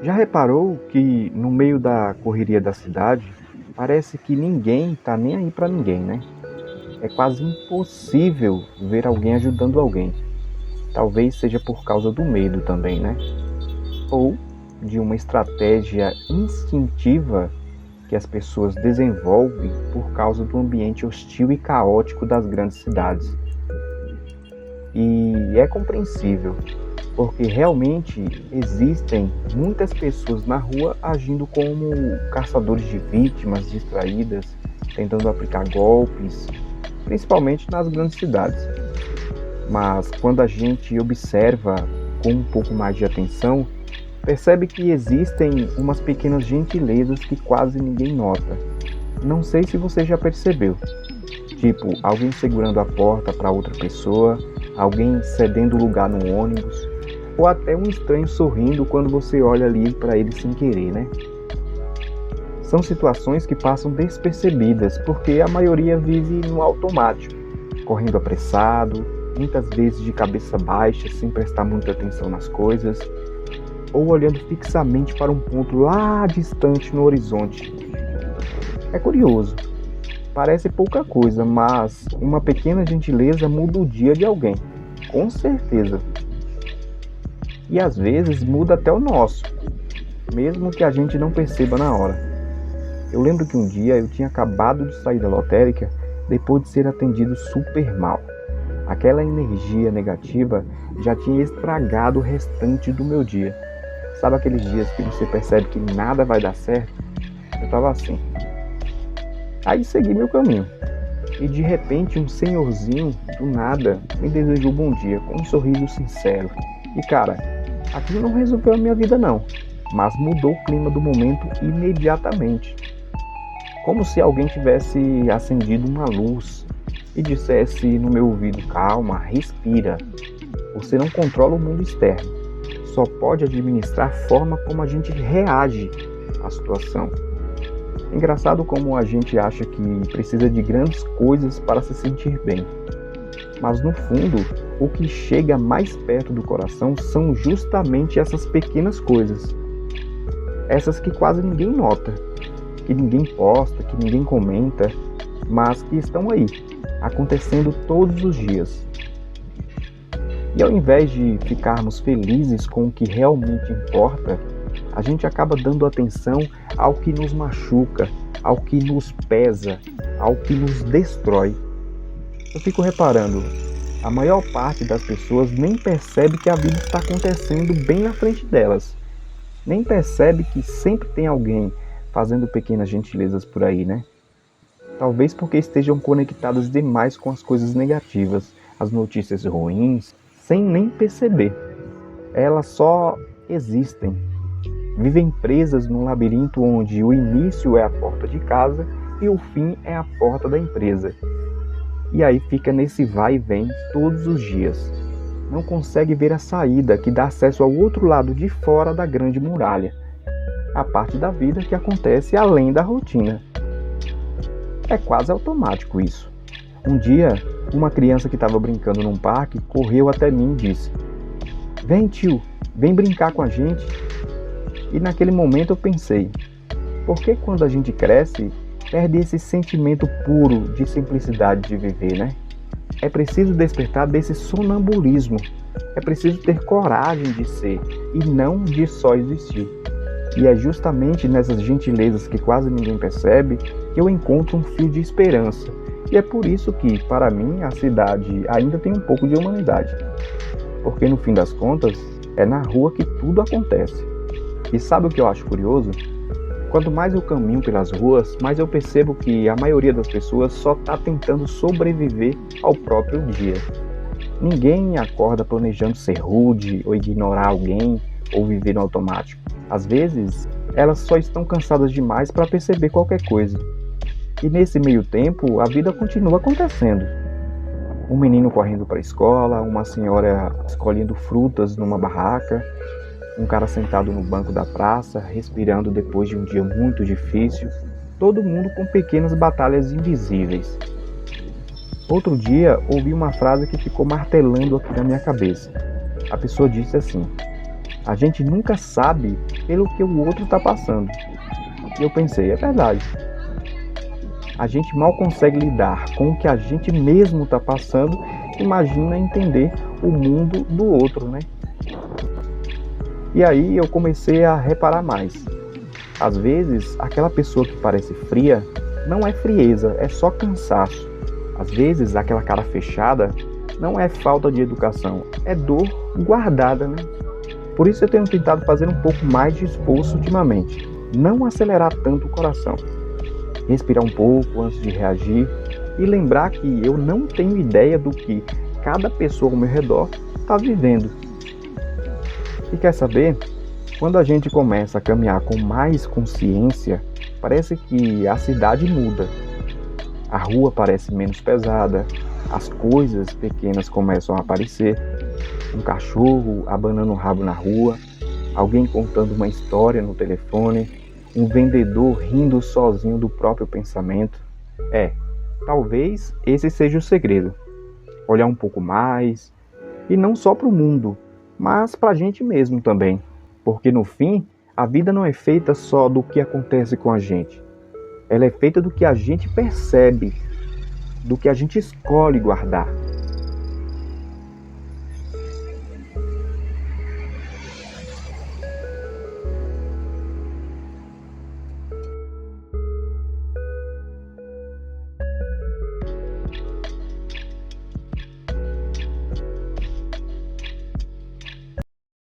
Já reparou que no meio da correria da cidade, parece que ninguém tá nem aí pra ninguém, né? É quase impossível ver alguém ajudando alguém. Talvez seja por causa do medo também, né? Ou de uma estratégia instintiva que as pessoas desenvolvem por causa do ambiente hostil e caótico das grandes cidades. E é compreensível, porque realmente existem muitas pessoas na rua agindo como caçadores de vítimas distraídas, tentando aplicar golpes, principalmente nas grandes cidades. Mas quando a gente observa com um pouco mais de atenção, percebe que existem umas pequenas gentilezas que quase ninguém nota. Não sei se você já percebeu. Tipo, alguém segurando a porta para outra pessoa, alguém cedendo lugar no ônibus, ou até um estranho sorrindo quando você olha ali para ele sem querer, né? São situações que passam despercebidas, porque a maioria vive no automático, correndo apressado, muitas vezes de cabeça baixa, sem prestar muita atenção nas coisas, ou olhando fixamente para um ponto lá distante no horizonte. É curioso. Parece pouca coisa, mas uma pequena gentileza muda o dia de alguém, com certeza. E às vezes muda até o nosso, mesmo que a gente não perceba na hora. Eu lembro que um dia eu tinha acabado de sair da lotérica depois de ser atendido super mal. Aquela energia negativa já tinha estragado o restante do meu dia. Sabe aqueles dias que você percebe que nada vai dar certo? Eu tava assim. Aí segui meu caminho. E de repente um senhorzinho, do nada, me desejou bom dia, com um sorriso sincero. E cara, aquilo não resolveu a minha vida não, mas mudou o clima do momento imediatamente. Como se alguém tivesse acendido uma luz e dissesse no meu ouvido: calma, respira. Você não controla o mundo externo, só pode administrar a forma como a gente reage à situação. Engraçado como a gente acha que precisa de grandes coisas para se sentir bem. Mas no fundo, o que chega mais perto do coração são justamente essas pequenas coisas. Essas que quase ninguém nota, que ninguém posta, que ninguém comenta, mas que estão aí, acontecendo todos os dias. E ao invés de ficarmos felizes com o que realmente importa, a gente acaba dando atenção ao que nos machuca, ao que nos pesa, ao que nos destrói. Eu fico reparando, a maior parte das pessoas nem percebe que a vida está acontecendo bem na frente delas. Nem percebe que sempre tem alguém fazendo pequenas gentilezas por aí, né? Talvez porque estejam conectadas demais com as coisas negativas, as notícias ruins, sem nem perceber. Elas só existem. Vivem presas num labirinto onde o início é a porta de casa e o fim é a porta da empresa. E aí fica nesse vai e vem todos os dias. Não consegue ver a saída que dá acesso ao outro lado de fora da grande muralha. A parte da vida que acontece além da rotina. É quase automático isso. Um dia, uma criança que estava brincando num parque correu até mim e disse: "Vem, tio, vem brincar com a gente." E naquele momento eu pensei, por que quando a gente cresce, perde esse sentimento puro de simplicidade de viver, né? É preciso despertar desse sonambulismo. É preciso ter coragem de ser e não de só existir. E é justamente nessas gentilezas que quase ninguém percebe que eu encontro um fio de esperança. E é por isso que, para mim, a cidade ainda tem um pouco de humanidade. Porque no fim das contas, é na rua que tudo acontece. E sabe o que eu acho curioso? Quanto mais eu caminho pelas ruas, mais eu percebo que a maioria das pessoas só está tentando sobreviver ao próprio dia. Ninguém acorda planejando ser rude, ou ignorar alguém, ou viver no automático. Às vezes, elas só estão cansadas demais para perceber qualquer coisa. E nesse meio tempo, a vida continua acontecendo. Um menino correndo para a escola, uma senhora escolhendo frutas numa barraca, um cara sentado no banco da praça, respirando depois de um dia muito difícil, todo mundo com pequenas batalhas invisíveis. Outro dia, ouvi uma frase que ficou martelando aqui na minha cabeça. A pessoa disse assim: A gente nunca sabe pelo que o outro está passando. E eu pensei, é verdade. A gente mal consegue lidar com o que a gente mesmo está passando, imagina entender o mundo do outro, né? E aí eu comecei a reparar mais. Às vezes, aquela pessoa que parece fria não é frieza, é só cansaço. Às vezes, aquela cara fechada não é falta de educação, é dor guardada, né? Por isso eu tenho tentado fazer um pouco mais de esforço ultimamente. Não acelerar tanto o coração. Respirar um pouco antes de reagir e lembrar que eu não tenho ideia do que cada pessoa ao meu redor está vivendo. E quer saber? Quando a gente começa a caminhar com mais consciência, parece que a cidade muda. A rua parece menos pesada, as coisas pequenas começam a aparecer. Um cachorro abanando o rabo na rua, alguém contando uma história no telefone, um vendedor rindo sozinho do próprio pensamento. Talvez esse seja o segredo. Olhar um pouco mais, e não só para o mundo, mas para a gente mesmo também. Porque no fim, a vida não é feita só do que acontece com a gente. Ela é feita do que a gente percebe, do que a gente escolhe guardar.